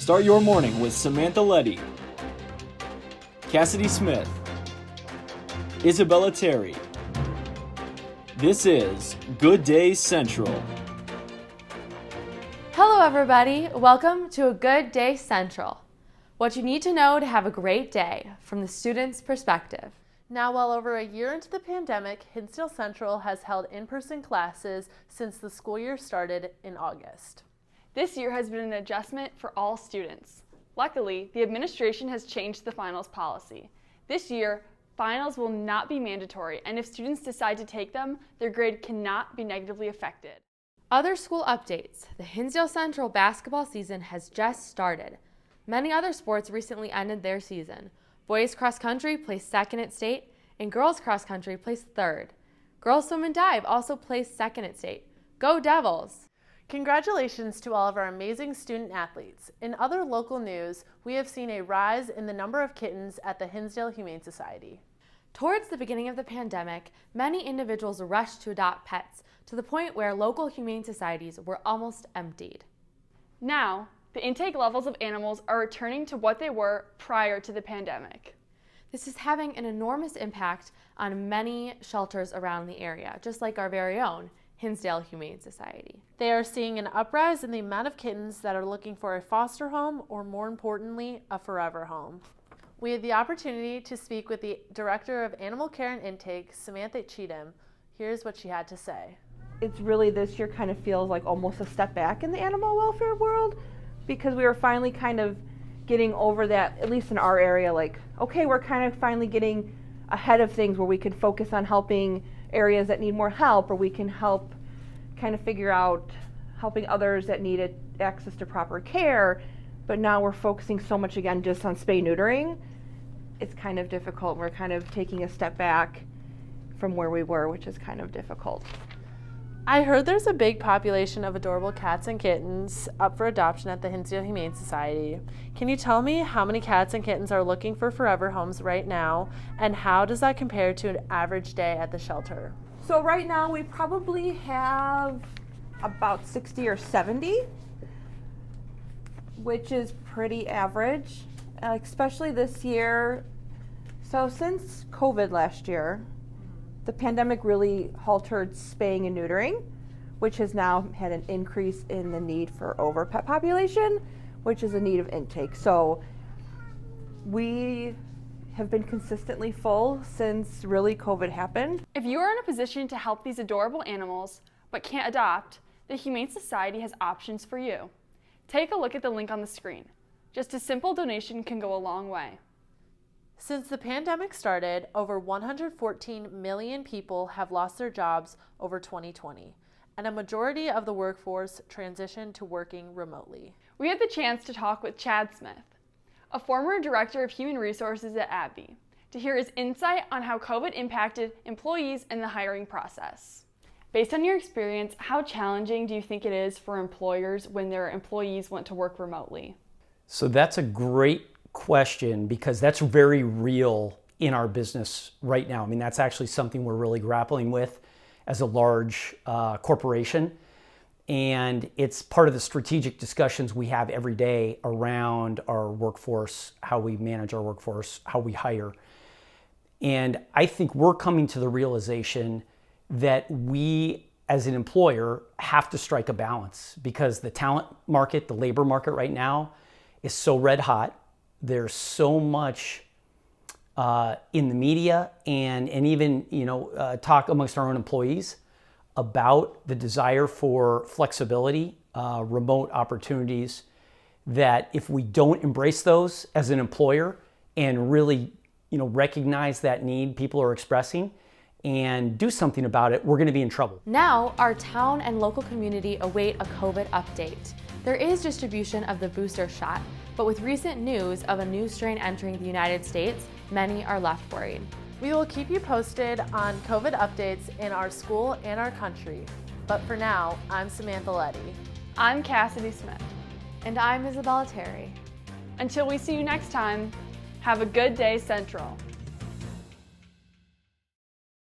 Start your morning with Samantha Letty, Cassidy Smith, Isabella Terry. This is Good Day Central. Hello everybody, welcome to a Good Day Central. What you need to know to have a great day from the student's perspective. Now, well over a year into the pandemic, Hinsdale Central has held in-person classes since the school year started in August. This year has been an adjustment for all students. Luckily, the administration has changed the finals policy. This year, finals will not be mandatory, and if students decide to take them, their grade cannot be negatively affected. Other school updates. The Hinsdale Central basketball season has just started. Many other sports recently ended their season. Boys cross country placed second at state, and girls cross country placed third. Girls swim and dive also placed second at state. Go Devils! Congratulations to all of our amazing student athletes. In other local news, we have seen a rise in the number of kittens at the Hinsdale Humane Society. Towards the beginning of the pandemic, many individuals rushed to adopt pets to the point where local humane societies were almost emptied. Now, the intake levels of animals are returning to what they were prior to the pandemic. This is having an enormous impact on many shelters around the area, just like our very own Hinsdale Humane Society. They are seeing an uprise in the amount of kittens that are looking for a foster home or, more importantly, a forever home. We had the opportunity to speak with the Director of Animal Care and Intake, Samantha Cheatham. Here's what she had to say. It's really this year kind of feels like almost a step back in the animal welfare world, because we were finally kind of getting over that, at least in our area, like, okay, we're kind of finally getting ahead of things where we can focus on helping areas that need more help, or we can help kind of figure out helping others that need access to proper care. But now we're focusing so much again just on spay neutering. It's kind of difficult. We're kind of taking a step back from where we were, which is kind of difficult. I heard there's a big population of adorable cats and kittens up for adoption at the Hinsdale Humane Society. Can you tell me how many cats and kittens are looking for forever homes right now, and how does that compare to an average day at the shelter? So right now we probably have about 60 or 70, which is pretty average, especially this year. So since COVID last year, the pandemic really halted spaying and neutering, which has now had an increase in the need for over-pet population, which is a need of intake. So we have been consistently full since really COVID happened. If you are in a position to help these adorable animals but can't adopt, the Humane Society has options for you. Take a look at the link on the screen. Just a simple donation can go a long way. Since the pandemic started, over 114 million people have lost their jobs over 2020, and a majority of the workforce transitioned to working remotely. We had the chance to talk with Chad Smith, a former Director of Human Resources at AbbVie, to hear his insight on how COVID impacted employees and the hiring process. Based on your experience, how challenging do you think it is for employers when their employees want to work remotely? So that's a great question, because that's very real in our business right now. I mean, that's actually something we're really grappling with as a large corporation. And it's part of the strategic discussions we have every day around our workforce, how we manage our workforce, how we hire. And I think we're coming to the realization that we, as an employer, have to strike a balance, because the talent market, the labor market right now is so red hot. There's so much in the media and even talk amongst our own employees about the desire for flexibility, remote opportunities, that if we don't embrace those as an employer and really recognize that need people are expressing and do something about it, we're going to be in trouble. Now, our town and local community await a COVID update. There is distribution of the booster shot, but with recent news of a new strain entering the United States, many are left worried. We will keep you posted on COVID updates in our school and our country. But for now, I'm Samantha Letty. I'm Cassidy Smith. And I'm Isabella Terry. Until we see you next time, have a good day, Central.